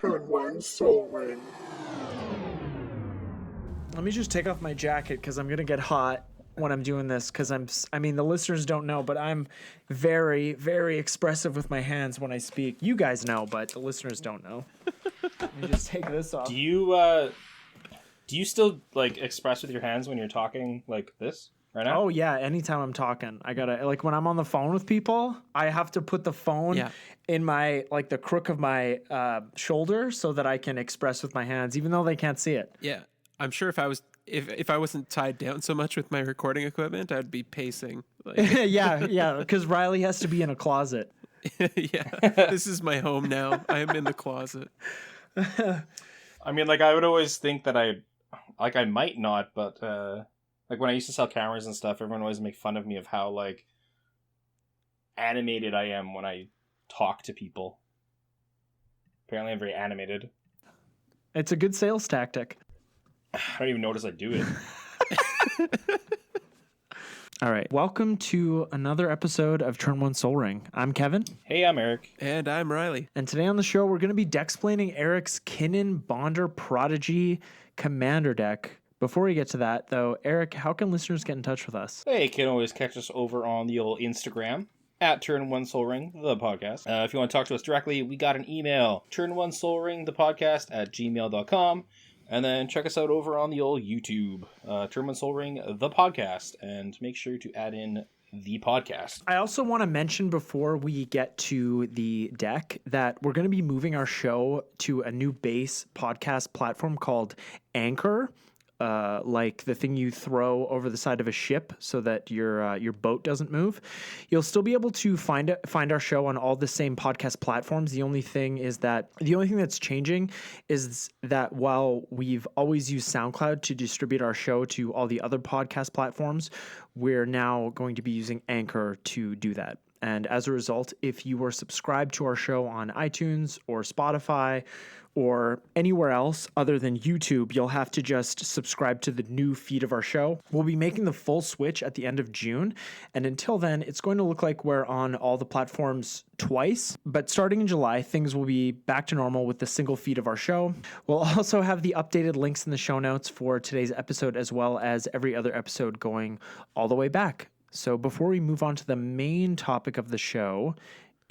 Turn one soul ring. Let me just take off my jacket because I'm going to get hot when I'm doing this because I mean, the listeners don't know, but I'm very, very expressive with my hands when I speak. You guys know, but the listeners don't know. Let me just take this off. Do you still like express with your hands when you're talking like this right now? Oh, yeah. Anytime I'm talking, I gotta, like, when I'm on the phone with people, I have to put the phone in my, like, the crook of my shoulder so that I can express with my hands, even though they can't see it. Yeah. I'm sure if I wasn't tied down so much with my recording equipment, I'd be pacing. Like, yeah, because Riley has to be in a closet. yeah. This is my home now. I am in the closet. I mean, like, I would always think that I might not, but like when I used to sell cameras and stuff, everyone always make fun of me of how like animated I am when I talk to people. Apparently I'm very animated. It's a good sales tactic. I don't even notice I do it. All right. Welcome to another episode of Turn One Soul Ring. I'm Kevin. Hey, I'm Eric. And I'm Riley. And today on the show, we're going to be Dexplaining Eric's Kinnan Bonder Prodigy Commander deck. Before we get to that, though, Eric, how can listeners get in touch with us? Hey, you can always catch us over on the old Instagram at Turn One Soul Ring, the podcast. If you want to talk to us directly, we got an email, Turn One Soul Ring, the podcast at gmail.com. And then check us out over on the old YouTube, Turn One Soul Ring, the podcast, and make sure to add in the podcast. I also want to mention before we get to the deck that we're going to be moving our show to a new base podcast platform called Anchor. Like the thing you throw over the side of a ship so that your boat doesn't move. You'll still be able to find our show on all the same podcast platforms. The only thing that's changing is that while we've always used SoundCloud to distribute our show to all the other podcast platforms, we're now going to be using Anchor to do that. And as a result, if you are subscribed to our show on iTunes or Spotify or anywhere else other than YouTube, you'll have to just subscribe to the new feed of our show. We'll be making the full switch at the end of June. And until then, it's going to look like we're on all the platforms twice. But starting in July, things will be back to normal with the single feed of our show. We'll also have the updated links in the show notes for today's episode, as well as every other episode going all the way back. So before we move on to the main topic of the show,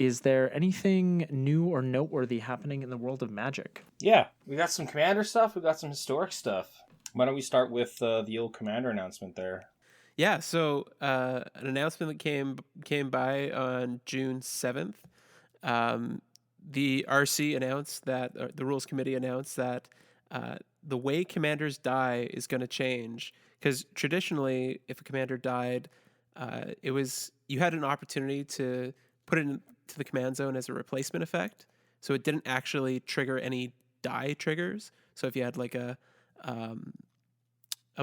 is there anything new or noteworthy happening in the world of Magic? Yeah, we got some Commander stuff. We got some historic stuff. Why don't we start with the old Commander announcement there? Yeah, so an announcement that came by on June 7th. The RC announced that, or the Rules Committee announced that the way Commanders die is going to change. Because traditionally, if a Commander died, you had an opportunity to put it into the command zone as a replacement effect, so it didn't actually trigger any die triggers. So if you had like a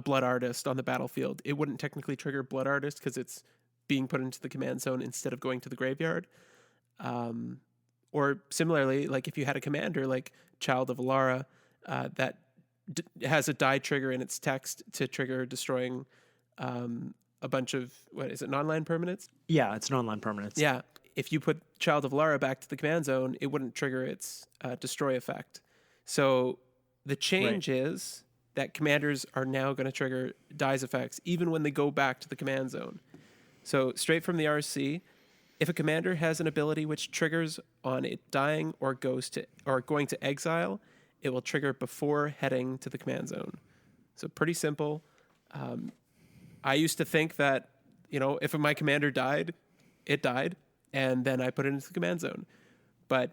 Blood Artist on the battlefield, it wouldn't technically trigger Blood Artist because it's being put into the command zone instead of going to the graveyard. Or similarly, like if you had a commander like Child of Alara that has a die trigger in its text to trigger destroying a bunch of, what is it, non-land permanents? Yeah, it's non-land permanents. Yeah. If you put Child of Lara back to the command zone, it wouldn't trigger its destroy effect. So the change is that commanders are now going to trigger dies effects even when they go back to the command zone. So straight from the RC, if a commander has an ability which triggers on it dying or going to exile, it will trigger before heading to the command zone. So pretty simple. I used to think that, if my commander died, it died, and then I put it into the command zone. But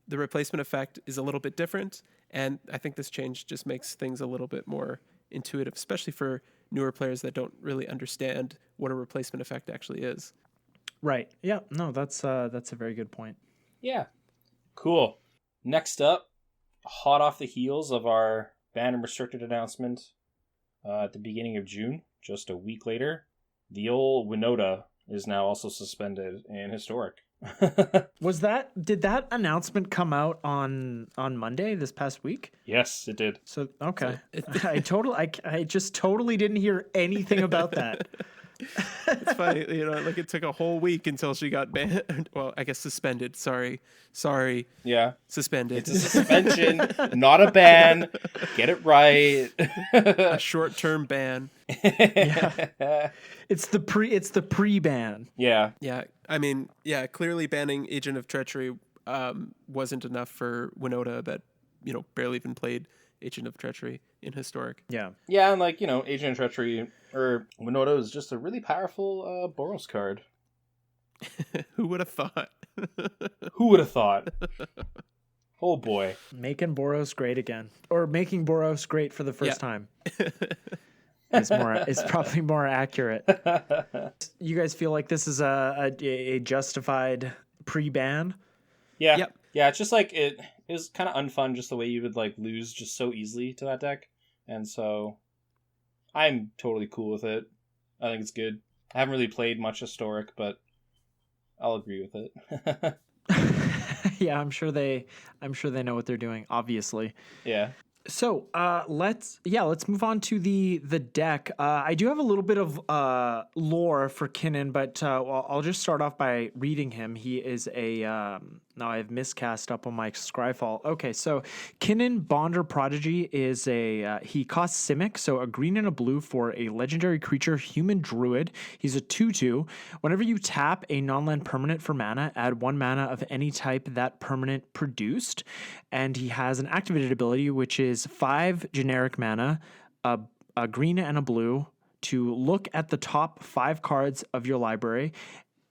the replacement effect is a little bit different, and I think this change just makes things a little bit more intuitive, especially for newer players that don't really understand what a replacement effect actually is. Right. Yeah. No, that's a very good point. Yeah. Cool. Next up, hot off the heels of our banned and restricted announcement at the beginning of June, just a week later, the old Winota is now also suspended in Historic. Did that announcement come out on Monday this past week? Yes, it did. So okay. I just totally didn't hear anything about that. It's funny, like it took a whole week until she got banned. Well, I guess suspended. Sorry, Yeah. suspended. It's a suspension, not a ban. Get it right. A short-term ban. Yeah. It's the pre-ban. Yeah. Yeah, I mean, clearly banning Agent of Treachery wasn't enough for Winota that, barely even played Agent of Treachery in Historic. Yeah. Yeah, and Agent of Treachery or Winota is just a really powerful Boros card. Who would have thought? Who would have thought? Oh boy. Making Boros great again. Or making Boros great for the first time. Is probably more accurate. You guys feel like this is a justified pre-ban? Yeah. Yep. Yeah, it's just it is kind of unfun just the way you would lose just so easily to that deck. And so I'm totally cool with it. I think it's good. I haven't really played much Historic, but I'll agree with it. Yeah, I'm sure they know what they're doing, obviously. Yeah. So let's move on to the deck. I do have a little bit of lore for Kinnan, but I'll just start off by reading him. He is a now I've miscast up on my Scryfall. Okay, so Kinnan Bonder Prodigy is he costs Simic, so a green and a blue for a legendary creature, human druid. He's a 2/2. Whenever you tap a non-land permanent for mana, add 1 mana of any type that permanent produced, and he has an activated ability which is 5 generic mana, a green and a blue, to look at the top 5 cards of your library.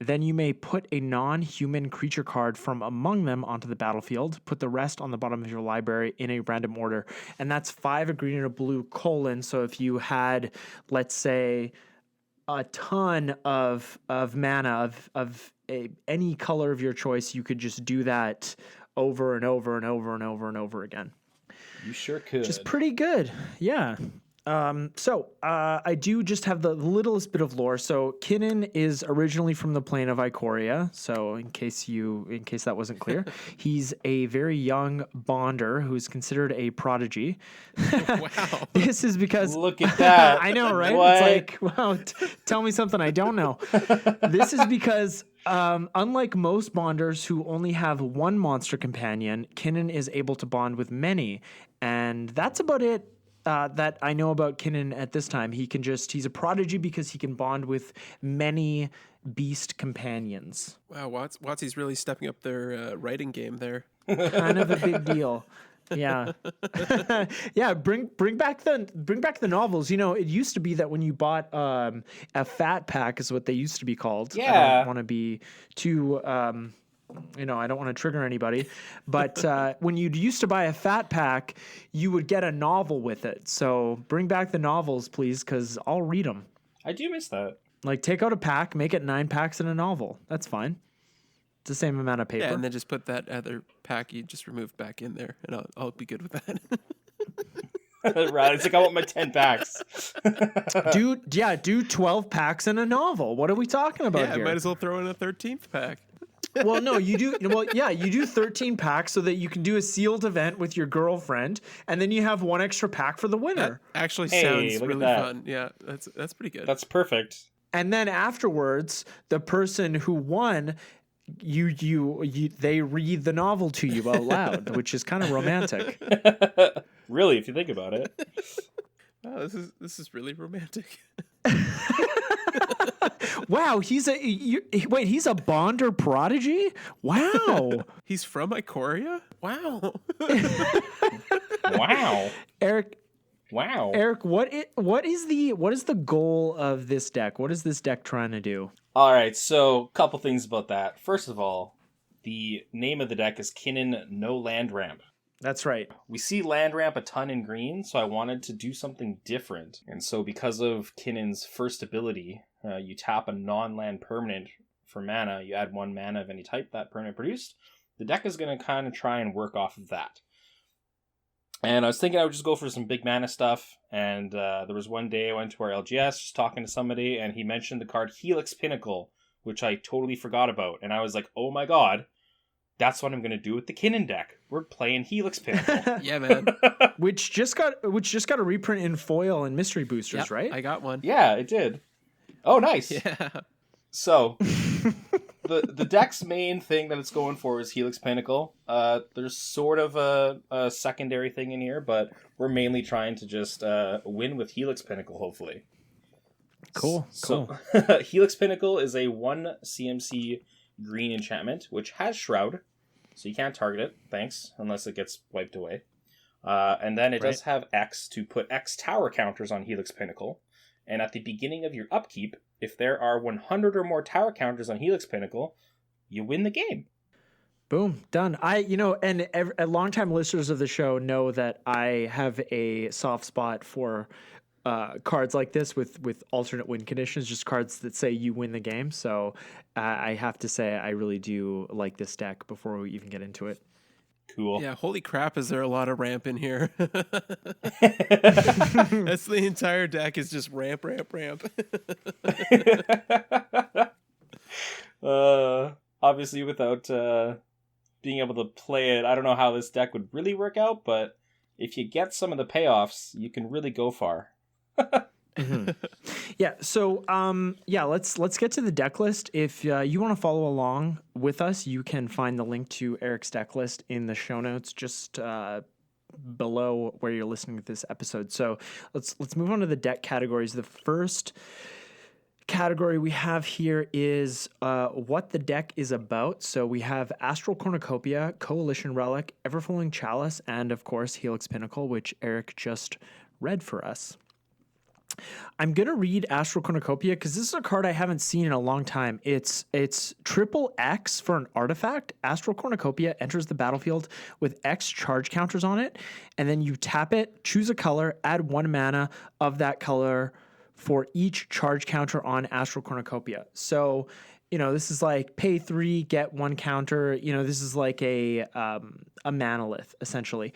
Then you may put a non-human creature card from among them onto the battlefield. Put the rest on the bottom of your library in a random order. And that's 5 a green and a blue colon. So if you had, let's say, a ton of mana of any color of your choice, you could just do that over and over and over and over and over again. You sure could. Which is pretty good. Yeah. So I do just have the littlest bit of lore. So Kinnan is originally from the plane of Ikoria. So in case that wasn't clear, he's a very young bonder who's considered a prodigy. Wow. This is because look at that. I know, right? What? It's like, wow, tell me something I don't know. This is because unlike most bonders who only have one monster companion, Kinnan is able to bond with many, and that's about it. That I know about Kinnan at this time. He's a prodigy because he can bond with many beast companions. Wow, WotC's really stepping up their writing game there. Kind of a big deal. Yeah. Yeah, bring back the novels. It used to be that when you bought a fat pack is what they used to be called. Yeah. I don't want to be too I don't want to trigger anybody, but when you used to buy a fat pack, you would get a novel with it. So bring back the novels, please, because I'll read them. I do miss that. Take out a pack, make it 9 packs in a novel. That's fine. It's the same amount of paper. Yeah, and then just put that other pack you just removed back in there, and I'll be good with that. Right, it's I want my 10 packs. do 12 packs in a novel. What are we talking about here? I might as well throw in a 13th pack. Well, no, you do. Well, yeah, you do 13 packs so that you can do a sealed event with your girlfriend, and then you have 1 extra pack for the winner. That actually Hey, sounds look at really that. fun. Yeah, that's pretty good. That's perfect. And then afterwards, the person who won, they read the novel to you out loud, which is kind of romantic. Really, if you think about it. Wow, this is really romantic. Wow, he's a bonder prodigy? Wow. He's from Ikoria? Wow. Wow. Eric, Wow. what is the goal of this deck? What is this deck trying to do? All right, so a couple things about that. First of all, the name of the deck is Kinnan No Land Ramp. That's right. We see land ramp a ton in green, so I wanted to do something different. And so because of Kinnan's first ability, you tap a non-land permanent for mana, you add 1 mana of any type that permanent produced. The deck is going to kind of try and work off of that. And I was thinking I would just go for some big mana stuff, and there was one day I went to our LGS just talking to somebody, and he mentioned the card Helix Pinnacle, which I totally forgot about. And I was like, oh my god, that's what I'm going to do with the Kinnan deck. We're playing Helix Pinnacle. Yeah, man. Which just got a reprint in foil and mystery boosters, Yep, right? I got one. Yeah, it did. Oh, nice. Yeah. So the deck's main thing that it's going for is Helix Pinnacle. There's sort of a secondary thing in here, but we're mainly trying to just win with Helix Pinnacle, hopefully. Cool. So Helix Pinnacle is a 1 CMC green enchantment, which has Shroud, so you can't target it, thanks, unless it gets wiped away. And then it does have X to put X tower counters on Helix Pinnacle. And at the beginning of your upkeep, if there are 100 or more tower counters on Helix Pinnacle, you win the game. Boom, done. Longtime listeners of the show know that I have a soft spot for cards like this with alternate win conditions, just cards that say you win the game. So I have to say I really do like this deck before we even get into it. Cool. Yeah, holy crap, is there a lot of ramp in here? That's the entire deck is just ramp. Obviously, without being able to play it, I don't know how this deck would really work out, but if you get some of the payoffs, you can really go far. Mm-hmm. Yeah. So, let's get to the deck list. If you want to follow along with us, you can find the link to Eric's deck list in the show notes, just below where you're listening to this episode. So let's move on to the deck categories. The first category we have here is what the deck is about. So we have Astral Cornucopia, Coalition Relic, Everflowing Chalice, and of course Helix Pinnacle, which Eric just read for us. I'm going to read Astral Cornucopia because this is a card I haven't seen in a long time. It's triple X for an artifact. Astral Cornucopia enters the battlefield with X charge counters on it, and then you tap it, choose a color, add 1 mana of that color for each charge counter on Astral Cornucopia. So, this is like pay 3, get 1 counter. This is like a Manolith, essentially.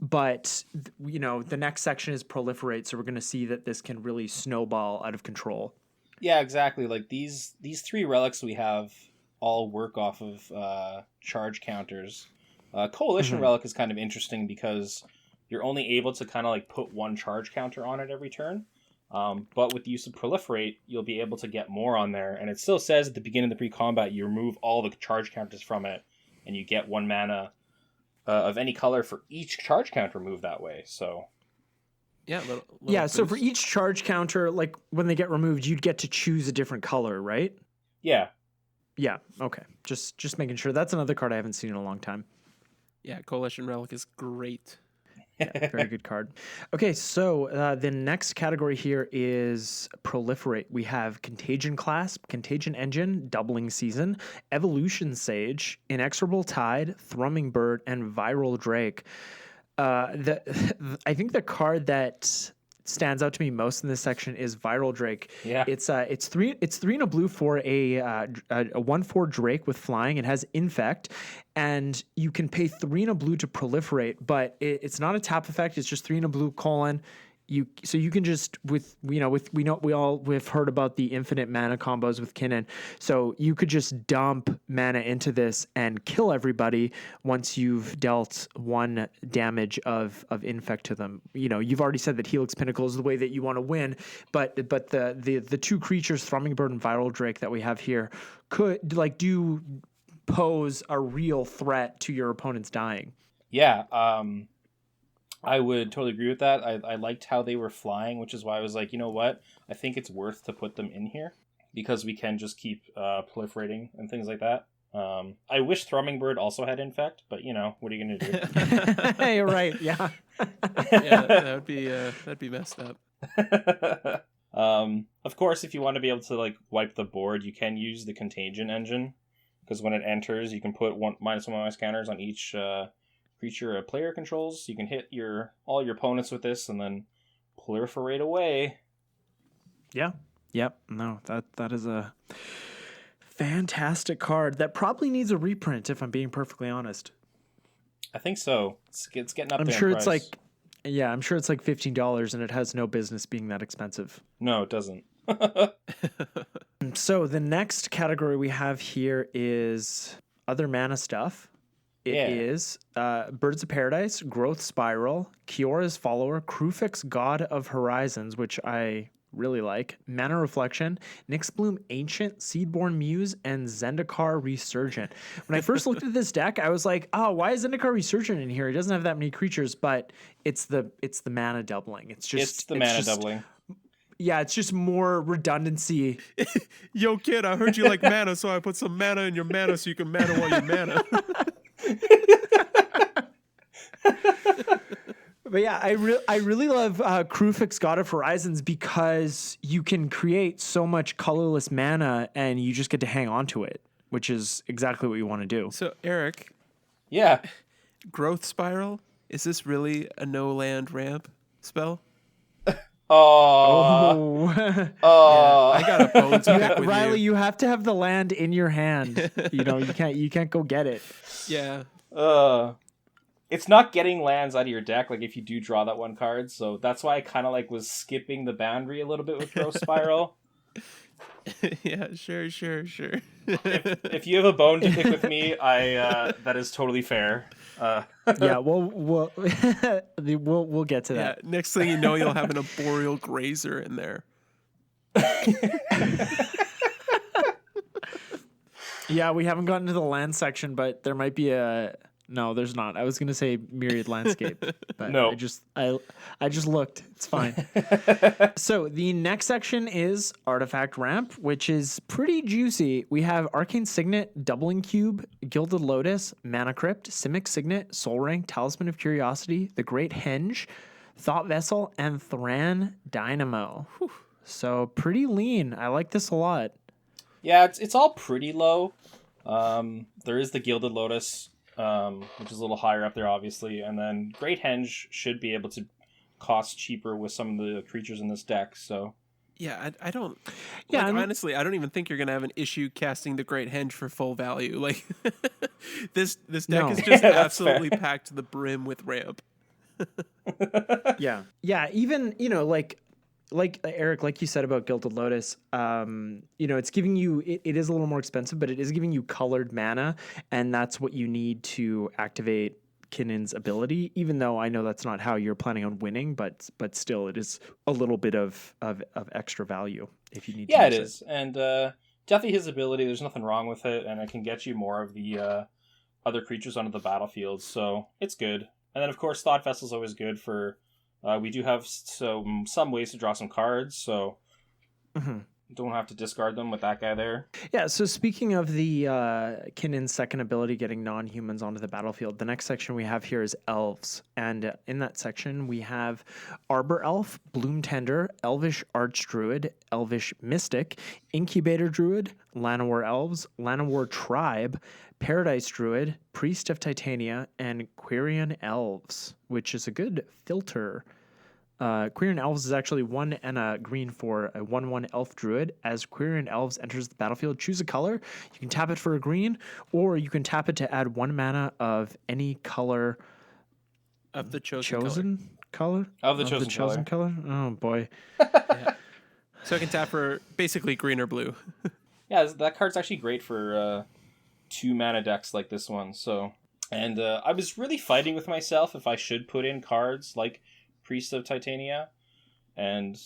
But the next section is proliferate, so we're going to see that this can really snowball out of control. Yeah, exactly. Like these 3 relics we have all work off of charge counters. Coalition Relic is kind of interesting because you're only able to kind of like put 1 charge counter on it every turn. But with the use of proliferate, you'll be able to get more on there. And it still says at the beginning of the pre-combat, you remove all the charge counters from it, and you get 1 mana of any color for each charge counter move that way. So yeah, so for each charge counter, like when they get removed, you'd get to choose a different color, right? Yeah. Okay. Just making sure. That's another card I haven't seen in a long time. Yeah, Coalition Relic is great. Yeah, very good card. Okay, so the next category here is proliferate. We have Contagion Clasp, Contagion Engine, Doubling Season, Evolution Sage, Inexorable Tide, Thrumming Bird, and Viral Drake. I think the card that stands out to me most in this section is Viral Drake. Yeah. It's 3 and a blue for a 1/4 Drake with flying. It has Infect, and you can pay 3 and a blue to proliferate, but it's not a tap effect. It's just 3 and a blue : you can just we've heard about the infinite mana combos with Kinnan. So you could just dump mana into this and kill everybody once you've dealt 1 damage of infect to them. You've already said that Helix Pinnacle is the way that you want to win, but the 2 creatures, Thrumming Bird and Viral Drake, that we have here could do pose a real threat to your opponent's dying. Yeah. I would totally agree with that. I liked how they were flying, which is why I was like, you know what? I think it's worth to put them in here because we can just keep proliferating and things like that. I wish Thrumming Bird also had Infect, but what are you going to do? You're right. Yeah. Yeah, that'd be messed up. Of course, if you want to be able to wipe the board, you can use the Contagion engine because when it enters, you can put -1/-1 counters on each creature a player controls. You can hit all your opponents with this and then proliferate away. Yeah. Yep. No, that is a fantastic card that probably needs a reprint, if I'm being perfectly honest. I think so. It's getting up there. I'm sure in it's price. I'm sure it's like $15 and it has no business being that expensive. No, it doesn't. So the next category we have here is other mana stuff. It is Birds of Paradise, Growth Spiral, Kiora's Follower, Krufix God of Horizons, which I really like. Mana Reflection, Nyxbloom Ancient, Seedborn Muse, and Zendikar Resurgent. When I first looked at this deck, I was like, oh, why is Zendikar Resurgent in here? It doesn't have that many creatures, but it's the mana doubling. It's the mana doubling. Yeah, it's just more redundancy. Yo, kid, I heard you like mana, so I put some mana in your mana so you can mana while you mana. But yeah, I really love Krufix God of Horizons because you can create so much colorless mana and you just get to hang on to it, which is exactly what you want to do. So, Eric. Yeah. Growth Spiral, is this really a no-land ramp spell? Oh. Yeah, I got a bone to pick with Riley, you. you have to have the land in your hand. You can't go get it. Yeah. It's not getting lands out of your deck, like if you do draw that one card, so that's why I kind of like was skipping the boundary a little bit with Growth Spiral. Yeah, sure. If you have a bone to pick with me, that is totally fair. Yeah, we'll get to that. Yeah, next thing you know, you'll have an Arboreal Grazer in there. Yeah, we haven't gotten to the land section, but there might be a... No, there's not. I was going to say Myriad Landscape, but no. I just looked. It's fine. So the next section is Artifact Ramp, which is pretty juicy. We have Arcane Signet, Doubling Cube, Gilded Lotus, Mana Crypt, Simic Signet, Soul Ring, Talisman of Curiosity, The Great Henge, Thought Vessel, and Thran Dynamo. Whew. So pretty lean. I like this a lot. Yeah, it's all pretty low. There is the Gilded Lotus, which is a little higher up there, obviously, and then Great Henge should be able to cost cheaper with some of the creatures in this deck. So yeah, I don't. Yeah, honestly, I don't even think you're gonna have an issue casting the Great Henge for full value. Like this deck is just absolutely packed to the brim with ramp. Yeah. Even like Eric, like you said about Gilded Lotus, it's giving you, it is a little more expensive, but it is giving you colored mana, and that's what you need to activate Kinnan's ability, even though I know that's not how you're planning on winning, but still it is a little bit of extra value if you need to. Yeah, it is. And definitely his ability, there's nothing wrong with it, and it can get you more of the other creatures onto the battlefield, so it's good. And then, of course, Thought Vessel is always good for... we do have some ways to draw some cards, so don't have to discard them with that guy there. Yeah, so speaking of the Kinnan's second ability getting non-humans onto the battlefield, the next section we have here is Elves. And in that section, we have Arbor Elf, Bloom Tender, Elvish Archdruid, Elvish Mystic, Incubator Druid, Llanowar Elves, Llanowar Tribe, Paradise Druid, Priest of Titania, and Quirion Elves, which is a good filter. Quirion Elves is actually 1 and a green for a 1/1 Elf Druid. As Quirion Elves enters the battlefield, choose a color. You can tap it for a green, or you can tap it to add 1 mana of any color. Of the chosen color? Of the chosen color? Oh, boy. Yeah. So I can tap for basically green or blue. Yeah, that card's actually great for 2 mana decks like this one. So, and I was really fighting with myself if I should put in cards like Priest of Titania, and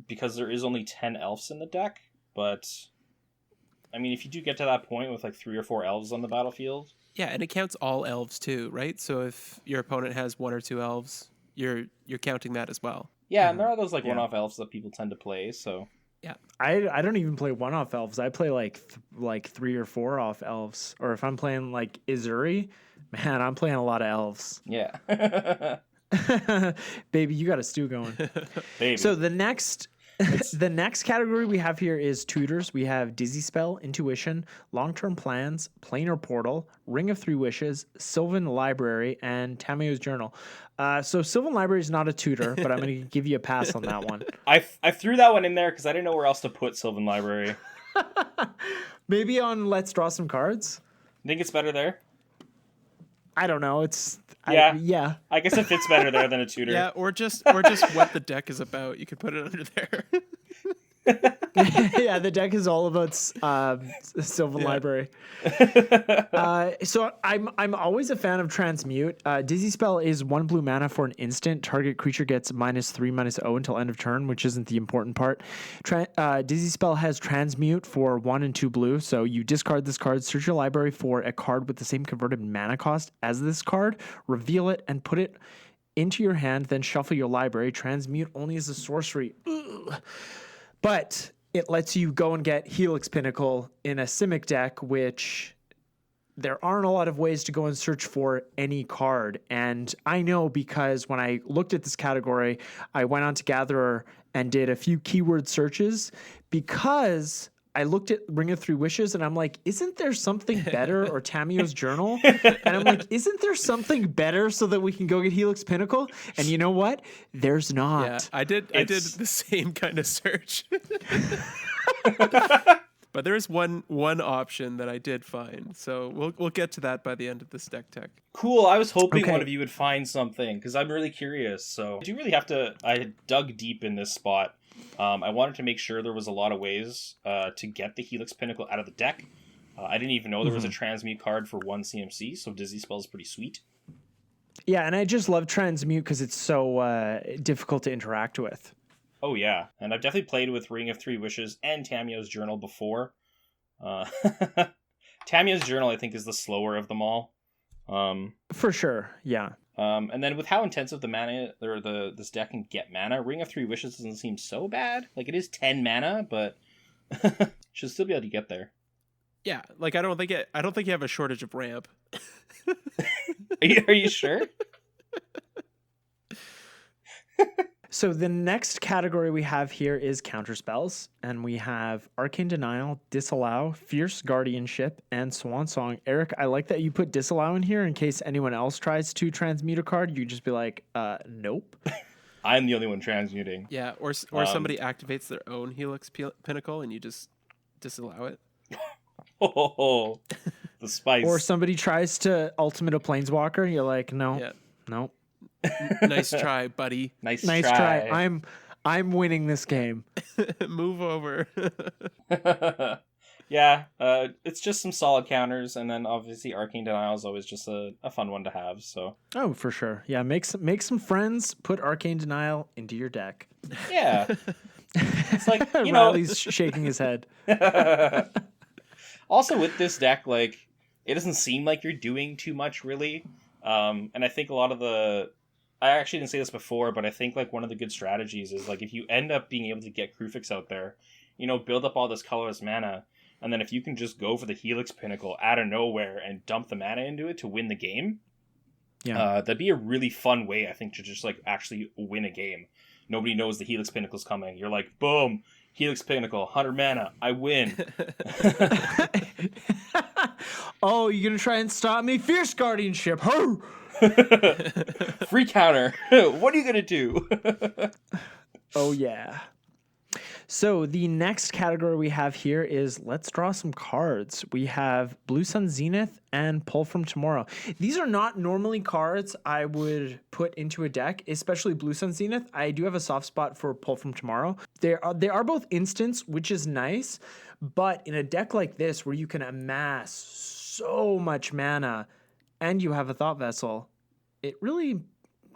because there is only 10 elves in the deck, but I mean, if you do get to that point with like 3 or 4 elves on the battlefield. Yeah, and it counts all elves too, right? So if your opponent has 1 or 2 elves, you're counting that as well. Yeah, and there are those like one-off elves that people tend to play, so... Yeah, I don't even play one-off elves. I play like 3 or 4 off elves. Or if I'm playing like Izuri, man, I'm playing a lot of elves. Yeah. Baby, you got a stew going. Baby. So the next category we have here is tutors. We have Dizzy Spell, Intuition, Long-Term Plans, Planar Portal, Ring of 3 Wishes, Sylvan Library, and Tamiyo's Journal. So Sylvan Library is not a tutor, but I'm going to give you a pass on that one. I threw that one in there because I didn't know where else to put Sylvan Library. Maybe on Let's Draw Some Cards? Think it's better there? I don't know. Yeah. I guess it fits better there than a tutor. Yeah, or just what the deck is about. You could put it under there. Yeah, the deck is all about Sylvan Library. So I'm always a fan of Transmute. Dizzy Spell is 1 blue mana for an instant. Target creature gets -3/-0 until end of turn, which isn't the important part. Dizzy Spell has Transmute for 1 and 2 blue. So you discard this card, search your library for a card with the same converted mana cost as this card, reveal it, and put it into your hand, then shuffle your library. Transmute only as a sorcery. Ugh. But it lets you go and get Helix Pinnacle in a Simic deck, which there aren't a lot of ways to go and search for any card. And I know because when I looked at this category, I went on to Gatherer and did a few keyword searches because I looked at Ring of Three Wishes and I'm like, isn't there something better? Or Tamiyo's Journal? And I'm like, isn't there something better so that we can go get Helix Pinnacle? And you know what? There's not. Yeah, I did the same kind of search. But there is one option that I did find. So we'll get to that by the end of this deck tech. Cool. I was hoping one of you would find something because I'm really curious. So do you really have to? I dug deep in this spot. I wanted to make sure there was a lot of ways to get the Helix Pinnacle out of the deck. I didn't even know there was a Transmute card for 1 CMC, so Dizzy Spell is pretty sweet. Yeah, and I just love Transmute because it's so difficult to interact with. Oh, yeah. And I've definitely played with Ring of Three Wishes and Tamiyo's Journal before. Tamiyo's Journal, I think, is the slower of them all. For sure, yeah. And then with how intensive the mana or this deck can get mana, Ring of Three Wishes doesn't seem so bad. Like, it is 10 mana, but should still be able to get there. Yeah, like I don't think you have a shortage of ramp. Are you sure? So the next category we have here is counterspells, and we have Arcane Denial, Disallow, Fierce Guardianship, and Swan Song. Eric, I like that you put Disallow in here in case anyone else tries to transmute a card. You just be like, nope. I'm the only one transmuting. Yeah, or somebody activates their own Helix Pinnacle and you just disallow it. Oh, the spice. Or somebody tries to ultimate a Planeswalker, and you're like, no, nope. Nice try, buddy. Nice try. I'm winning this game. Move over. Yeah, it's just some solid counters, and then obviously Arcane Denial is always just a fun one to have. So for sure, yeah, make some friends. Put Arcane Denial into your deck. Yeah, it's like Riley's shaking his head. Also, with this deck, like it doesn't seem like you're doing too much really, and I think a lot of I actually didn't say this before, but I think like one of the good strategies is like if you end up being able to get Krufix out there, build up all this colorless mana, and then if you can just go for the Helix Pinnacle out of nowhere and dump the mana into it to win the game, that'd be a really fun way, I think, to just like actually win a game. Nobody knows the Helix Pinnacle's coming. You're like, boom, Helix Pinnacle, 100 mana, I win. Oh, you're gonna try and stop me? Fierce Guardianship, ho! Free counter. What are you gonna do? Oh yeah. So the next category we have here is let's draw some cards. We have Blue Sun Zenith and Pull from Tomorrow. These are not normally cards I would put into a deck, especially Blue Sun Zenith. I do have a soft spot for Pull from Tomorrow. They are both instants, which is nice, but in a deck like this where you can amass so much mana and you have a Thought Vessel, it really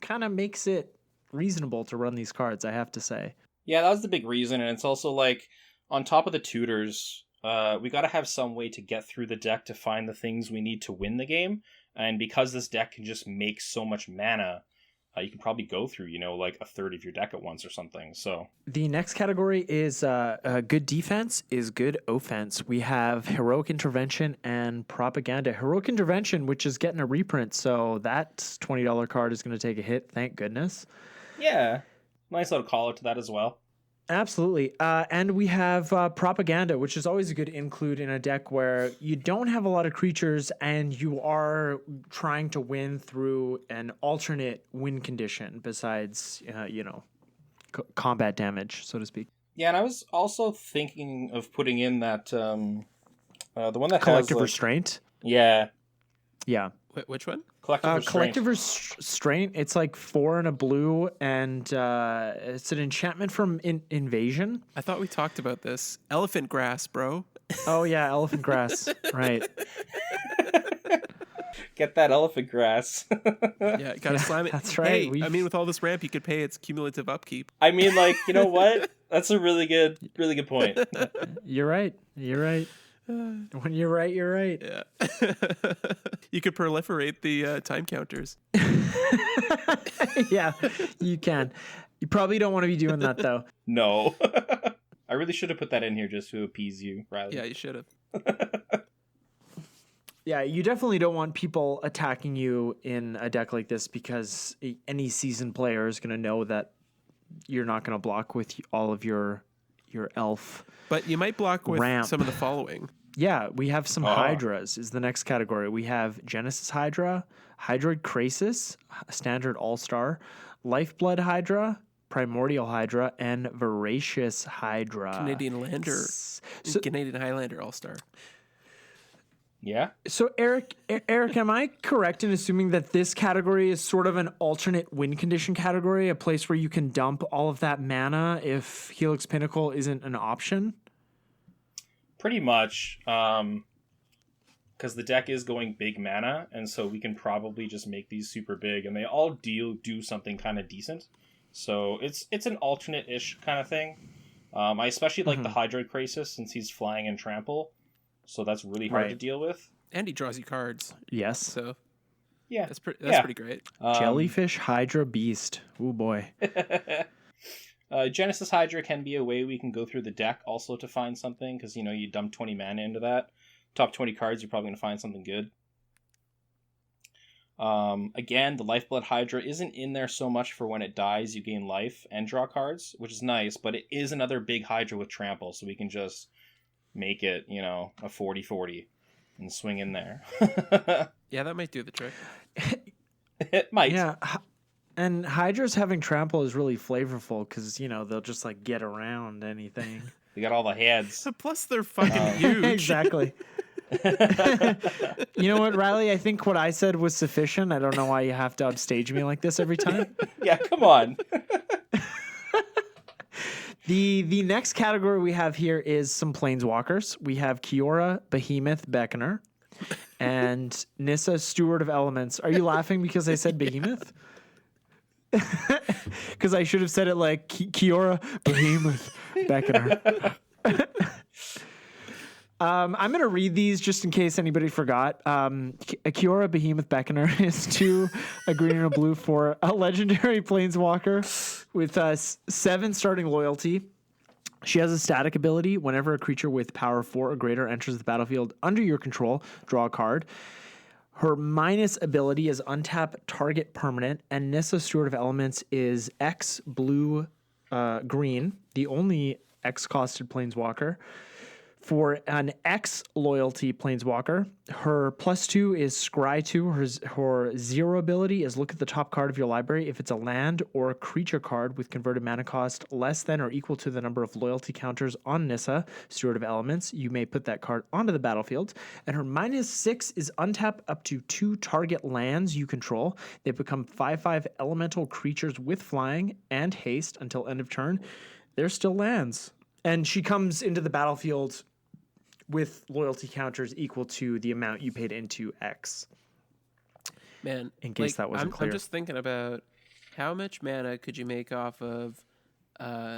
kind of makes it reasonable to run these cards, I have to say. Yeah, that was the big reason, and it's also like, on top of the tutors, we gotta have some way to get through the deck to find the things we need to win the game, and because this deck can just make so much mana, you can probably go through, like a third of your deck at once or something, so. The next category is good defense is good offense. We have Heroic Intervention and Propaganda. Heroic Intervention, which is getting a reprint, so that $20 card is going to take a hit, thank goodness. Yeah. Nice little call out to that as well. Absolutely. And we have Propaganda, which is always a good include in a deck where you don't have a lot of creatures and you are trying to win through an alternate win condition besides, combat damage, so to speak. Yeah, and I was also thinking of putting in that, the one that Collective has, Restraint? Yeah. Yeah. Which one? Collective Restraint. Collective Restraint. It's like 4 and a blue, and it's an enchantment from Invasion. I thought we talked about this. Elephant grass, bro. Oh yeah, elephant grass. Right. Get that elephant grass. Yeah, gotta slam it. That's right. Hey, I mean, with all this ramp, you could pay its cumulative upkeep. I mean, like, you know what? That's a really good point. You're right. When you're right, you're right. Yeah. You could proliferate the time counters. Yeah, you can. You probably don't want to be doing that though. No. I really should have put that in here just to appease you, Riley. Yeah, you should have. Yeah, you definitely don't want people attacking you in a deck like this because any seasoned player is going to know that you're not going to block with all of your elf. But you might block with ramp. some of the following. Yeah, we have some Hydras is the next category. We have Genesis Hydra, Hydroid Krasis, Standard All-Star, Lifeblood Hydra, Primordial Hydra, and Voracious Hydra. Canadian Lander. Canadian Highlander All-Star. Yeah. So Eric, am I correct in assuming that this category is sort of an alternate win condition category, a place where you can dump all of that mana if Helix Pinnacle isn't an option? Pretty much, because the deck is going big mana, and so we can probably just make these super big, and they all do something kind of decent. So it's an alternate-ish kind of thing. I especially like the Hydroid Krasis since he's flying and trample, so that's really hard to deal with. And he draws you cards. Yes. So yeah, that's pretty great. Jellyfish Hydra Beast. Oh boy. Genesis Hydra can be a way we can go through the deck also to find something, because, you know, you dump 20 mana into that. Top 20 cards, you're probably going to find something good. Again, the Lifeblood Hydra isn't in there so much for when it dies, you gain life and draw cards, which is nice, but it is another big Hydra with trample, so we can just make it, you know, a 40-40 and swing in there. Yeah, that might do the trick. It might. Yeah. And Hydra's having trample is really flavorful because, you know, they'll just like get around anything. They got all the heads. Plus, they're fucking huge. Exactly. You know what, Riley? I think what I said was sufficient. I don't know why you have to upstage me like this every time. Yeah, come on. The next category we have here is some Planeswalkers. We have Kiora, Behemoth, Beckoner, and Nissa, Steward of Elements. Are you laughing because I said Behemoth? Because I should have said it like Kiora, Behemoth, Beckoner. I'm going to read these just in case anybody forgot. Kiora, Behemoth, Beckoner is 2, a green and a blue for a legendary Planeswalker with 7 starting loyalty. She has a static ability. Whenever a creature with power 4 or greater enters the battlefield under your control, draw a card. Her minus ability is untap target permanent, and Nissa, Steward of Elements, is X blue green, the only X-costed Planeswalker. For an X loyalty Planeswalker, her +2 is Scry 2. Her 0 ability is look at the top card of your library. If it's a land or a creature card with converted mana cost less than or equal to the number of loyalty counters on Nissa, Steward of Elements, you may put that card onto the battlefield. And her -6 is untap up to 2 target lands you control. They become 5/5 elemental creatures with flying and haste until end of turn. They're still lands. And she comes into the battlefield with loyalty counters equal to the amount you paid into X. Man, in case that wasn't clear. I'm just thinking about how much mana could you make off of,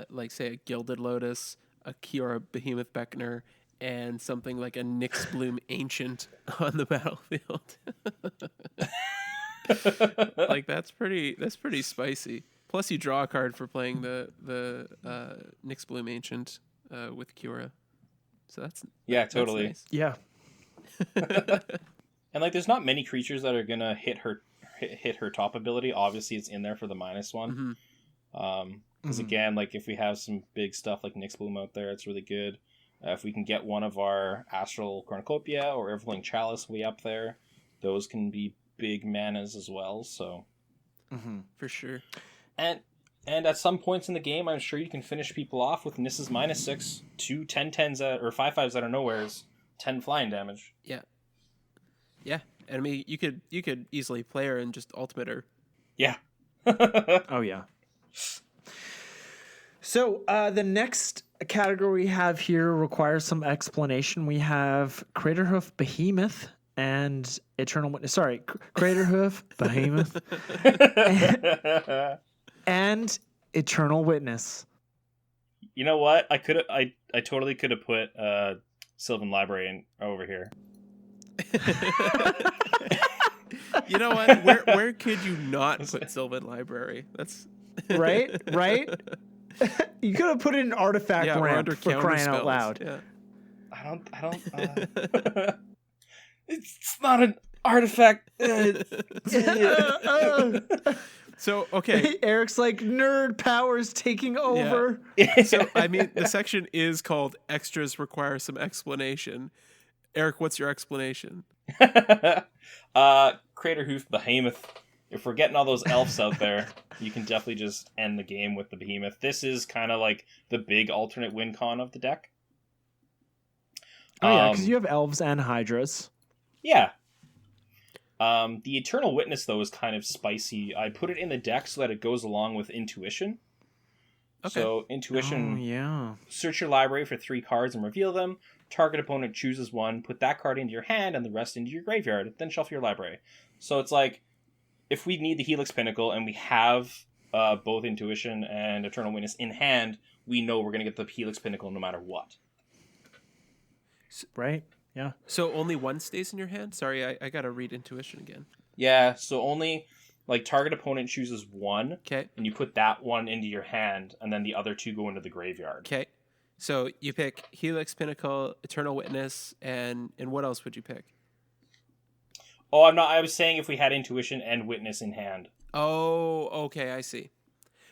like, say, a Gilded Lotus, a Kiora Behemoth Beckoner, and something like a Nyx Bloom Ancient on the battlefield. Like, that's pretty spicy. Plus, you draw a card for playing the Nyx Bloom Ancient with Kiora. So that's totally nice. Yeah. And like, there's not many creatures that are gonna hit her top ability. Obviously, it's in there for the -1. Because again, like, if we have some big stuff like Nyx Bloom out there, it's really good. If we can get one of our Astral Cornucopia or Everflowing Chalice way up there, those can be big manas as well. So, for sure. And at some points in the game, I'm sure you can finish people off with Nissa's -6, 2 10/10s or 5/5s that are nowheres, 10 flying damage. Yeah. Yeah. And I mean, you could easily play her and just ultimate her. Yeah. Oh yeah. So the next category we have here requires some explanation. We have Craterhoof Behemoth and Eternal Witness. Sorry, Craterhoof Behemoth and Eternal Witness. You know what? I totally could have put Sylvan Library over here. You know what? Where could you not put Sylvan Library? That's right. You could have put in an artifact or ramp under for counter crying spells. out loud. Yeah. I don't. It's not an artifact. So okay, Eric's like nerd powers taking over. so I mean, the section is called "Extras Require Some Explanation." Eric, what's your explanation? Craterhoof Behemoth. If we're getting all those elves out there, you can definitely just end the game with the Behemoth. This is kind of like the big alternate win con of the deck. Oh yeah, because you have elves and hydras. Yeah. The Eternal Witness, though, is kind of spicy. I put it in the deck so that it goes along with Intuition. Okay. So, Intuition, Oh yeah. search your library for 3 cards and reveal them. Target opponent chooses one, put that card into your hand and the rest into your graveyard, then shuffle your library. So it's like, if we need the Helix Pinnacle and we have both Intuition and Eternal Witness in hand, we know we're going to get the Helix Pinnacle no matter what. Right. Yeah. So only one stays in your hand? Sorry, I gotta read Intuition again. Yeah, so only, like, target opponent chooses one, Okay. and you put that one into your hand, and then the other 2 go into the graveyard. Okay. So you pick Helix Pinnacle, Eternal Witness, and what else would you pick? Oh, I was saying if we had Intuition and Witness in hand. Oh, okay, I see.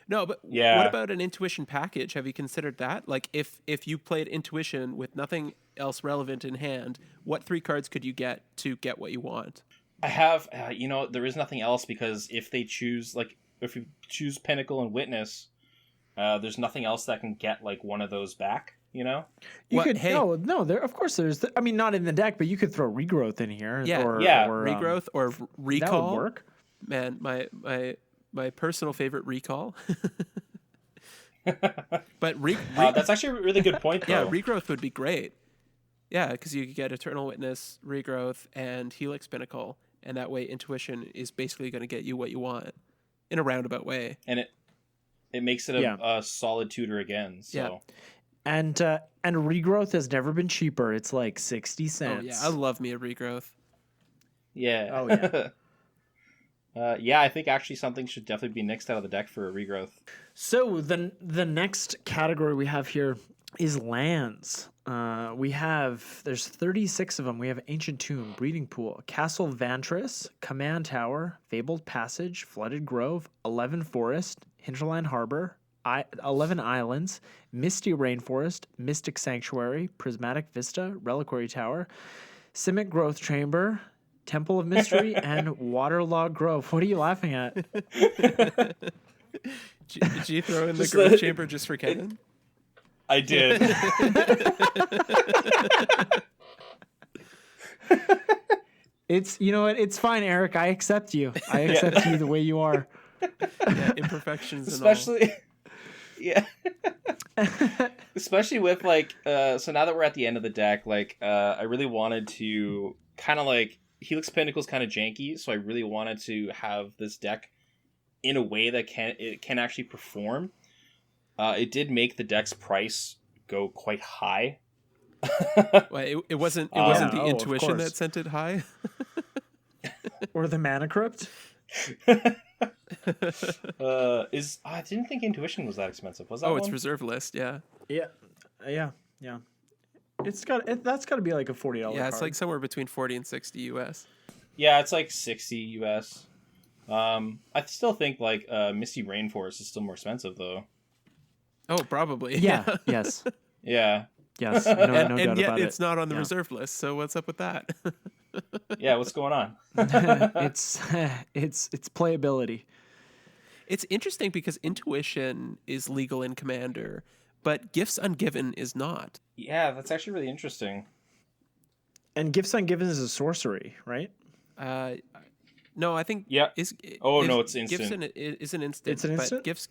No, but Yeah. what about an Intuition package? Have you considered that? Like, if you played Intuition with nothing else relevant in hand, what 3 cards could you get to get what you want? I have, there is nothing else, because if they choose, like, if you choose Pinnacle and Witness, there's nothing else that can get, like, one of those back, you know? You What- could hey. no. There, of course, there's. I mean, not in the deck, but you could throw Regrowth in here. Yeah. Or, Yeah, or, Regrowth or that Recall? would work. Man, my personal favorite Recall. But That's actually a really good point, though. yeah, Regrowth would be great. Yeah, because you could get Eternal Witness, Regrowth, and Helix Pinnacle, and that way Intuition is basically going to get you what you want in a roundabout way. And it makes it a solid tutor again, so... Yeah. And Regrowth has never been cheaper. It's like 60 cents. Oh yeah, I love me a Regrowth. Yeah. Oh, yeah. Yeah, I think actually something should definitely be nixed out of the deck for a Regrowth. So the next category we have here is lands. There's 36 of them. We have Ancient Tomb, Breeding Pool, Castle Vantris, Command Tower, Fabled Passage, Flooded Grove, 11 Forest, Hinterland Harbor, 11 Islands, Misty Rainforest, Mystic Sanctuary, Prismatic Vista, Reliquary Tower, Simic Growth Chamber, Temple of Mystery, and Waterlogged Grove. What are you laughing at? Did you throw in the Growth Chamber just for Kinnan? I did. It's, you know what? It's fine, Eric. I accept you. I accept you the way you are. Yeah, imperfections Especially... Yeah. Especially with, like, so now that we're at the end of the deck, like, I really wanted to kind of, like, Helix Pinnacle's kind of janky, so I really wanted to have this deck in a way that can actually perform. It did make the deck's price go quite high. Well, it wasn't the of Intuition course. that sent it high. Or the Mana Crypt? I didn't think Intuition was that expensive. Was that Oh, it's one? reserve list. Yeah, Yeah. That's got to be like a $40 yeah. It's card. like somewhere between 40 and 60 US. Yeah, it's like 60 US. I still think like Misty Rainforest is still more expensive though. Oh, probably. Yeah. Yes. Yeah. Yes. No and doubt yet about it's it. not on the Yeah. reserve list. So what's up with that? Yeah, what's going on? it's playability. It's interesting because Intuition is legal in Commander, but Gifts Ungiven is not. Yeah, that's actually really interesting. And Gifts Ungiven is a sorcery, right? No, I think Yeah. is No, is it's instant. Is an instant. It's an instant? But gifts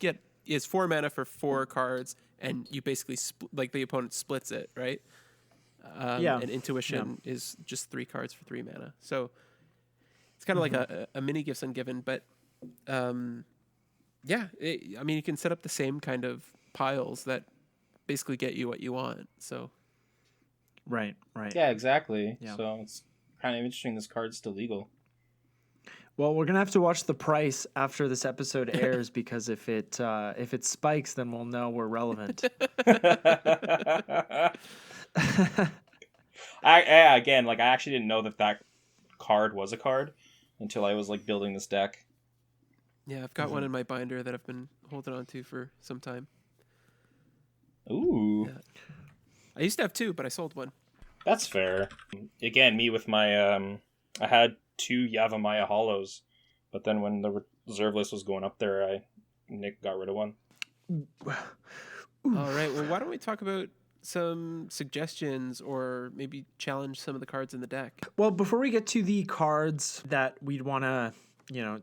is 4 mana for 4 cards, and you basically like the opponent splits it, right? Yeah. And intuition is just 3 cards for 3 mana. So it's kind of like a mini gifts ungiven, but I mean, you can set up the same kind of piles that basically get you what you want. So Right. Yeah, exactly. Yeah. So it's kind of interesting this card's still legal. Well, we're gonna have to watch the price after this episode airs because if it spikes, then we'll know we're relevant. Again, like I actually didn't know that card was a card until I was like building this deck. yeah, I've got one in my binder that I've been holding on to for some time. Ooh, Yeah. I used to have 2, but I sold one. that's fair. Again, me with my I had 2 Yavimaya Hollows, but then when the reserve list was going up there, Nick got rid of one. All right. Well, why don't we talk about some suggestions or maybe challenge some of the cards in the deck? Well, before we get to the cards that we'd want to,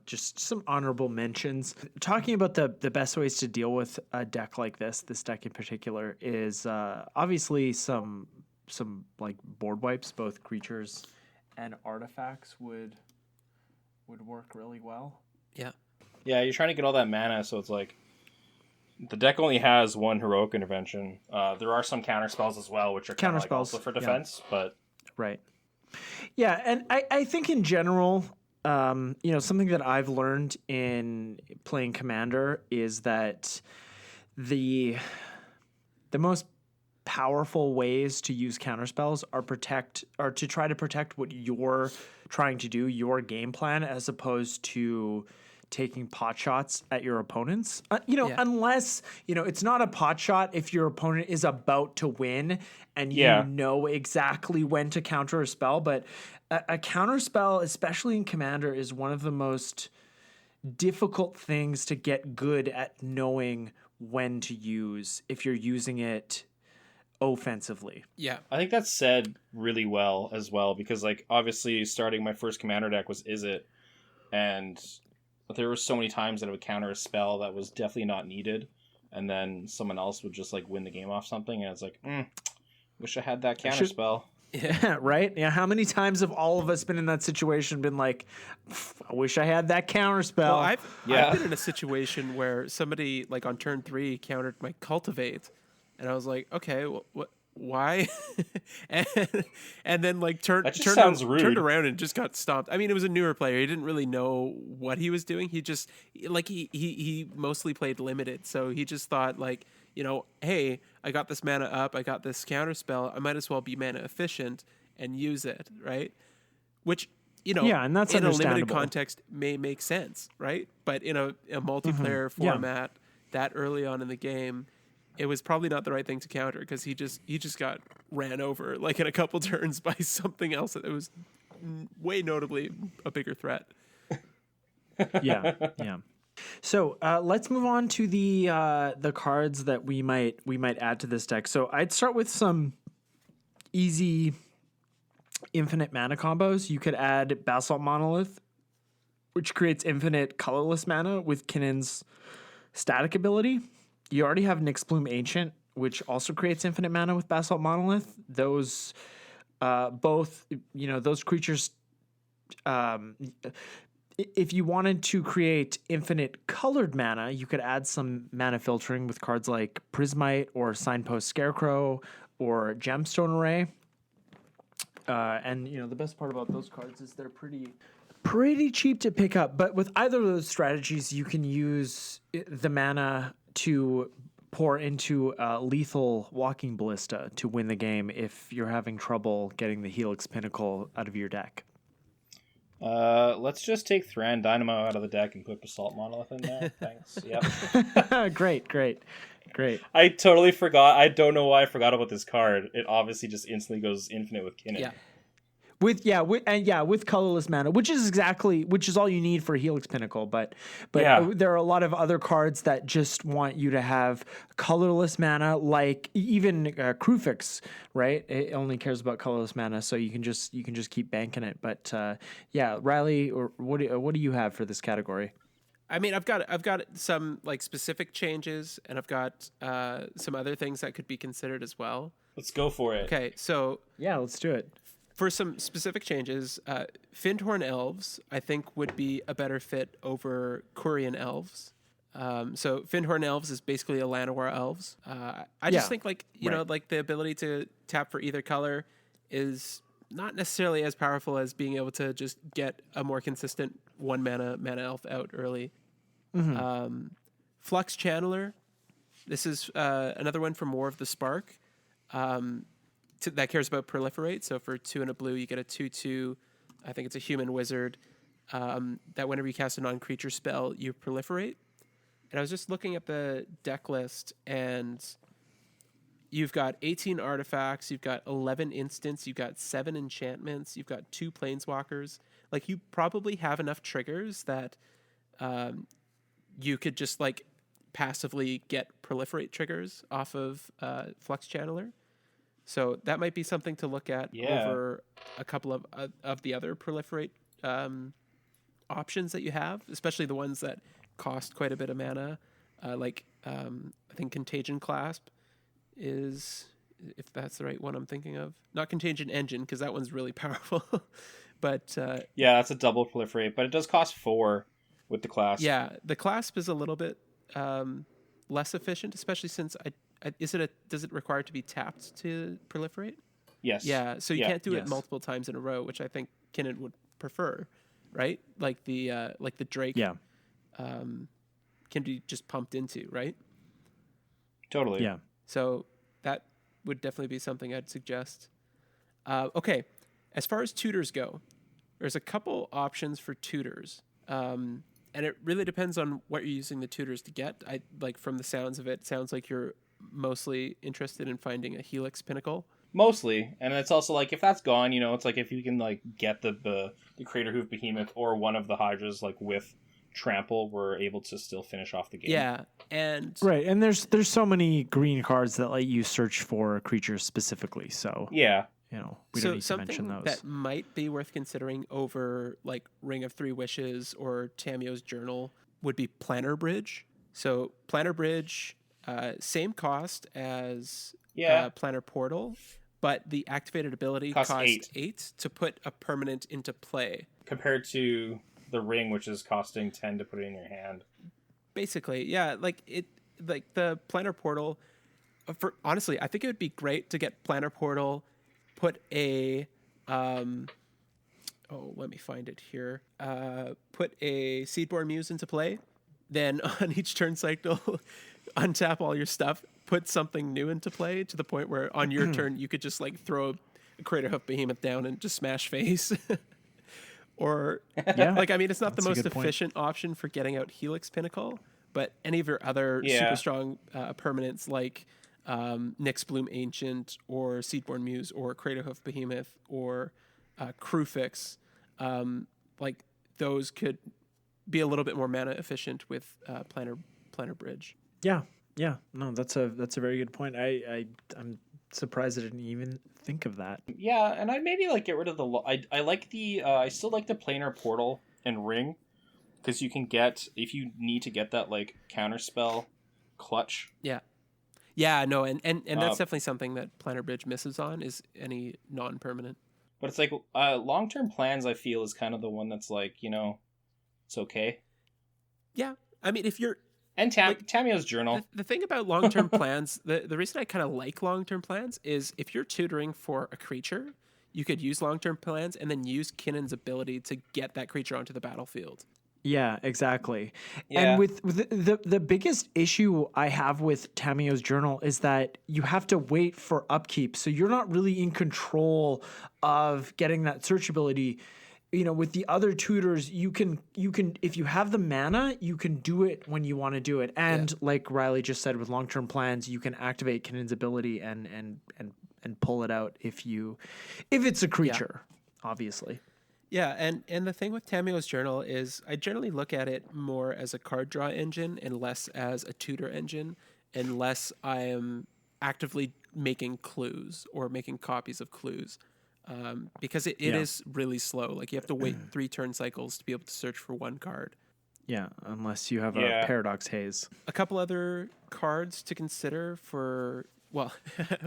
just some honorable mentions. Talking about the best ways to deal with a deck like this deck in particular is obviously some like board wipes, both creatures and artifacts would work really well. Yeah. Yeah, you're trying to get all that mana, so it's like the deck only has 1 heroic intervention. There are some counter spells as well, which are kind of like also for defense, but right. Yeah, and I think in general, something that I've learned in playing Commander is that the most powerful ways to use counterspells are to try to protect what you're trying to do, your game plan, as opposed to taking pot shots at your opponents. Unless, it's not a pot shot if your opponent is about to win and you know exactly when to counter a spell. But a counter spell, especially in Commander, is one of the most difficult things to get good at knowing when to use if you're using it offensively. Yeah. I think that's said really well as well, because like obviously starting my first Commander deck was Izzet, and there were so many times that I would counter a spell that was definitely not needed, and then someone else would just like win the game off something, and it's like, wish I had that counter spell. Yeah, right? Yeah, how many times have all of us been in that situation, been like, I wish I had that counter spell? Well, I've been in a situation where somebody like on turn 3 countered my Cultivate, and I was like, okay, what? Why? and then like turned around and just got stomped. I mean, it was a newer player. He didn't really know what he was doing. He just like he mostly played limited, so he just thought like, hey, I got this mana up, I got this counter spell, I might as well be mana efficient and use it, right? Which and that's in a understandable. limited context may make sense, right? But in a multiplayer format that early on in the game, it was probably not the right thing to counter because he just got ran over like in a couple turns by something else that was way notably a bigger threat. Yeah. So let's move on to the cards that we might add to this deck. So I'd start with some easy infinite mana combos. You could add Basalt Monolith, which creates infinite colorless mana with Kinnan's static ability. You already have Nyx Bloom Ancient, which also creates infinite mana with Basalt Monolith. Those both, those creatures, if you wanted to create infinite colored mana, you could add some mana filtering with cards like Prismite or Signpost Scarecrow or Gemstone Array. And the best part about those cards is they're pretty cheap to pick up. But with either of those strategies, you can use the mana to pour into lethal Walking Ballista to win the game if you're having trouble getting the Helix Pinnacle out of your deck. Let's just take Thran Dynamo out of the deck and put Basalt Monolith in there. Thanks. Yep. Great. I totally forgot. I don't know why I forgot about this card. It obviously just instantly goes infinite with Kinnan. Yeah. with colorless mana, which is all you need for Helix Pinnacle. But there are a lot of other cards that just want you to have colorless mana, like even Krufix, right? It only cares about colorless mana, so you can just keep banking it. But Riley, or what do you have for this category? I mean, I've got some like specific changes, and I've got some other things that could be considered as well. Let's go for it. Okay, so yeah, let's do it. For some specific changes, Findhorn Elves I think would be a better fit over Quirion Elves. So Findhorn Elves is basically a Llanowar Elves. I just think like you know like the ability to tap for either color is not necessarily as powerful as being able to just get a more consistent 1 mana elf out early. Flux Channeler. This is another one from War of the Spark that cares about proliferate. So for 2 and a blue, you get a 2/2. I think it's a human wizard that whenever you cast a non-creature spell, you proliferate. And I was just looking at the deck list, and you've got 18 artifacts, you've got 11 instants, you've got 7 enchantments, you've got 2 planeswalkers. Like, you probably have enough triggers that you could just like passively get proliferate triggers off of Flux Channeler. So that might be something to look at over a couple of the other proliferate options that you have, especially the ones that cost quite a bit of mana. I think Contagion Clasp is, if that's the right one I'm thinking of. Not Contagion Engine, because that one's really powerful. But that's a double proliferate, but it does cost 4 with the clasp. Yeah, the clasp is a little bit less efficient, especially since does it require to be tapped to proliferate? Yes. Yeah, so you can't do it multiple times in a row, which I think Kinnan would prefer, right? Like the Drake can be just pumped into, right? Totally. Yeah. So that would definitely be something I'd suggest. Okay, as far as tutors go, there's a couple options for tutors. And it really depends on what you're using the tutors to get. From the sounds of it, sounds like you're mostly interested in finding a Helix Pinnacle. Mostly, and it's also like if that's gone, it's like if you can like get the Crater Hoof Behemoth or one of the Hydras like with Trample, we're able to still finish off the game. Yeah, and there's so many green cards that let you search for creatures specifically. So we so don't need to mention those. That might be worth considering over like Ring of Three Wishes or Tamio's Journal would be Planner Bridge. So Planner Bridge, same cost as Planner Portal, but the activated ability costs 8 to put a permanent into play. Compared to the Ring, which is costing 10 to put it in your hand. Basically, yeah, the Planner Portal, honestly, I think it would be great to get Planner Portal, put a let me find it here. Put a Seedborn Muse into play, then on each turn cycle, untap all your stuff, put something new into play to the point where on your turn you could just like throw a Crater Hoof Behemoth down and just smash face. Or it's not the most efficient option for getting out Helix Pinnacle, but any of your other super strong permanents like Nyx Bloom Ancient or Seedborn Muse or Crater Hoof Behemoth or Krufix, those could be a little bit more mana efficient with Planner Bridge. Yeah. No, that's a very good point. I'm surprised I didn't even think of that. Yeah, and I'd maybe get rid of the. I like the. I still like the Planar Portal and Ring, because you can get, if you need to get that counterspell clutch. Yeah, no, and that's definitely something that Planner Bridge misses on, is any non-permanent. But it's long-term plans, I feel, is kind of the one that's it's okay. Yeah, I mean, if you're... And Tamio's Journal. The thing about long-term plans, the reason I kind of like long-term plans is if you're tutoring for a creature, you could use long-term plans and then use Kinnan's ability to get that creature onto the battlefield. Yeah, exactly. Yeah. And with the biggest issue I have with Tamio's Journal is that you have to wait for upkeep. So you're not really in control of getting that search ability. With the other tutors, you can if you have the mana, you can do it when you want to do it. And like Riley just said, with long-term plans, you can activate Kinnan's ability and pull it out if it's a creature. obviously. Yeah, and the thing with Tamio's journal is I generally look at it more as a card draw engine and less as a tutor engine, unless I am actively making clues or making copies of clues. Because it is really slow. Like you have to wait 3 turn cycles to be able to search for one card. Yeah, unless you have a Paradox Haze. A couple other cards to consider for, well,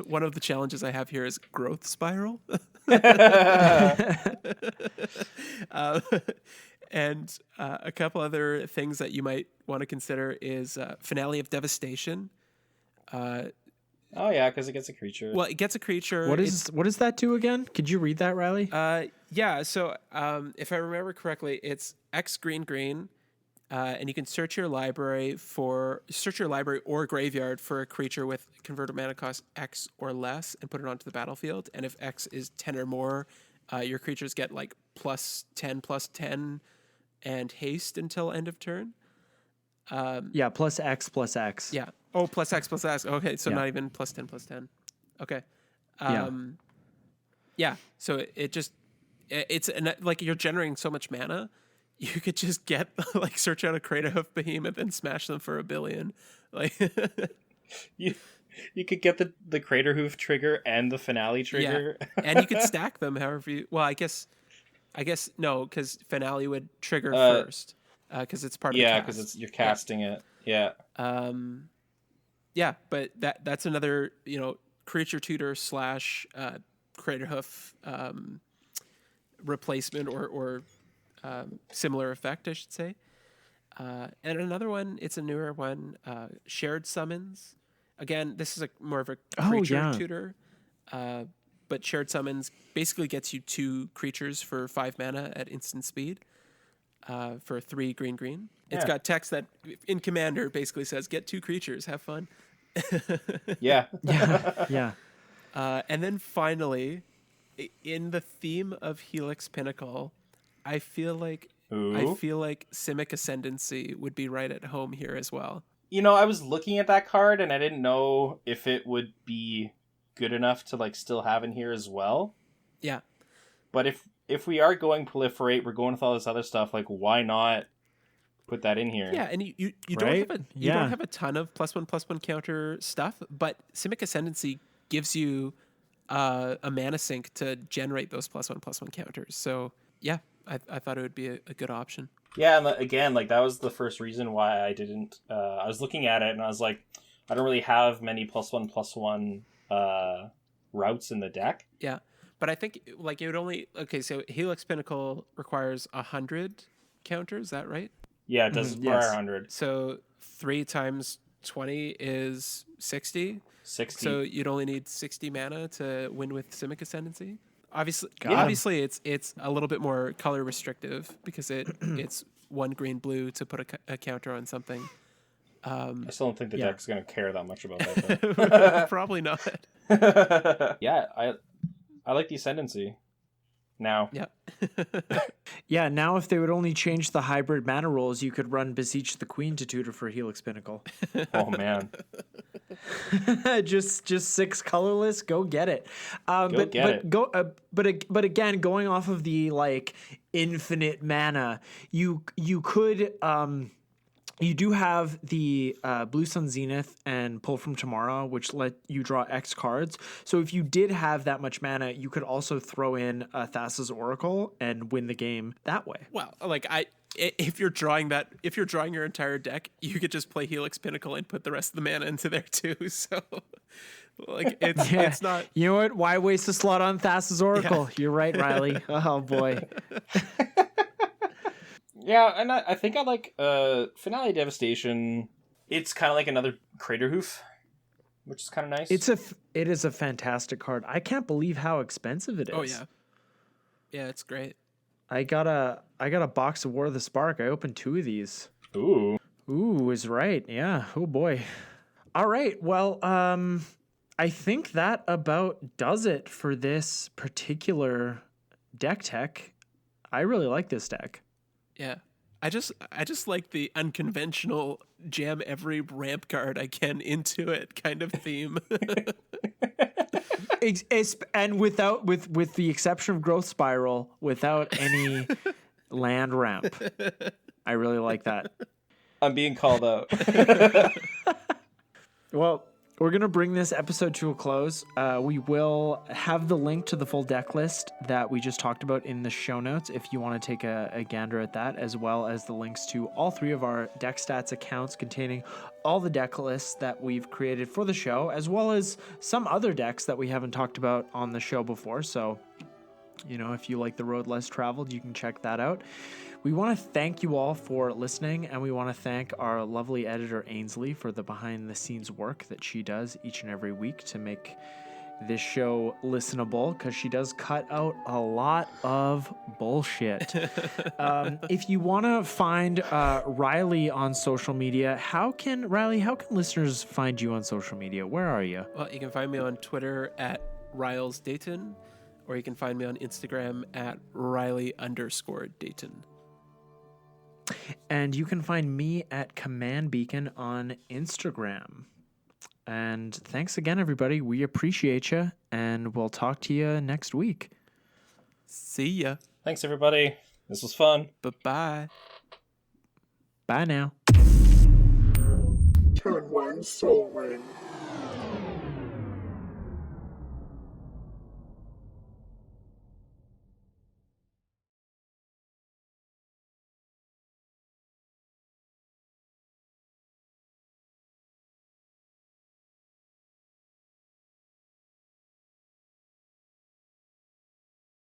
one of the challenges I have here is Growth Spiral. And a couple other things that you might want to consider is Finale of Devastation. Oh yeah, because it gets a creature. Well, it gets a creature. What does that do again? Could you read that, Riley? Yeah. So if I remember correctly, it's X green, and you can search your library or graveyard for a creature with converted mana cost X or less, and put it onto the battlefield. And if X is 10 or more, your creatures get like +10/+10 and haste until end of turn. Yeah, +X/+X. Yeah. Oh, +X/+X. Okay, so not even +10/+10. Okay. Yeah. So it's like you're generating so much mana, you could just get like search out a Kratos Behemoth and smash them for $1 billion. Like you could get the Crater Hoof trigger and the Finale trigger. Yeah. And you could stack them however you. Well, I guess no, because Finale would trigger first. Because it's part of the cast. Yeah, because you're casting it. Yeah. Yeah, but that's another creature tutor / Crater Hoof replacement or similar effect, I should say. And another one, it's a newer one, Shared Summons. Again, this is more of a creature tutor. But Shared Summons basically gets you 2 creatures for 5 mana at instant speed. For 3 green. It's got text that in Commander basically says, get 2 creatures, have fun. Yeah. Yeah. And then finally, in the theme of Helix Pinnacle, I feel like Simic Ascendancy would be right at home here as well. I was looking at that card and I didn't know if it would be good enough to like still have in here as well. Yeah. But if we are going Proliferate, we're going with all this other stuff, like why not put that in here? Yeah, and you right? don't have a ton of +1/+1 counter stuff, but Simic Ascendancy gives you a mana sink to generate those +1/+1 counters. So yeah, I thought it would be a good option. Yeah, and again, like that was the first reason why I didn't. I was looking at it and I was like, I don't really have many +1/+1 routes in the deck. Yeah. But I think like it would only so Helix Pinnacle requires 100 counters, is that right? Yeah, it does require 100. So 3 times 20 is 60. 60. So you'd only need 60 mana to win with Simic Ascendancy. Obviously it's a little bit more color restrictive because it's 1 green blue to put a counter on something. I still don't think the deck's going to care that much about that. Probably not. Yeah, I like the Ascendancy now. Yeah. Yeah, now if they would only change the hybrid mana rules, you could run Beseech the Queen to tutor for Helix Pinnacle. Oh, man. just 6 colorless, go get it. But again, going off of the like infinite mana, you could you do have the Blue Sun Zenith and Pull from Tomorrow, which let you draw X cards. So if you did have that much mana, you could also throw in Thassa's Oracle and win the game that way. Well, like if you're drawing your entire deck, you could just play Helix Pinnacle and put the rest of the mana into there too. So like it's not. You know what? Why waste a slot on Thassa's Oracle? Yeah. You're right, Riley. Oh boy. Yeah, and I think I like Finale Devastation. It's kind of like another Crater Hoof, which is kind of nice. It is a fantastic card. I can't believe how expensive it is. Oh yeah. Yeah, it's great. I got a box of War of the Spark. I opened 2 of these. Ooh is right. Yeah. Oh boy. All right. Well, I think that about does it for this particular deck tech. I really like this deck. Yeah. I just like the unconventional jam every ramp card I can into it kind of theme. And without with the exception of Growth Spiral, without any land ramp. I really like that. I'm being called out. Well, we're going to bring this episode to a close. We will have the link to the full deck list that we just talked about in the show notes if you want to take a gander at that, as well as the links to all 3 of our Deckstats accounts containing all the deck lists that we've created for the show, as well as some other decks that we haven't talked about on the show before. So, if you like the road less traveled, you can check that out. We want to thank you all for listening, and we want to thank our lovely editor, Ainsley, for the behind-the-scenes work that she does each and every week to make this show listenable, because she does cut out a lot of bullshit. If you want to find Riley on social media, how can listeners find you on social media? Where are you? Well, you can find me on Twitter at RilesDayton, or you can find me on Instagram at Riley_Dayton. And you can find me at Command Beacon on Instagram. And thanks again, everybody. We appreciate you, and we'll talk to you next week. See ya. Thanks, everybody. This was fun. Bye-bye. Bye now. Turn one soul ring.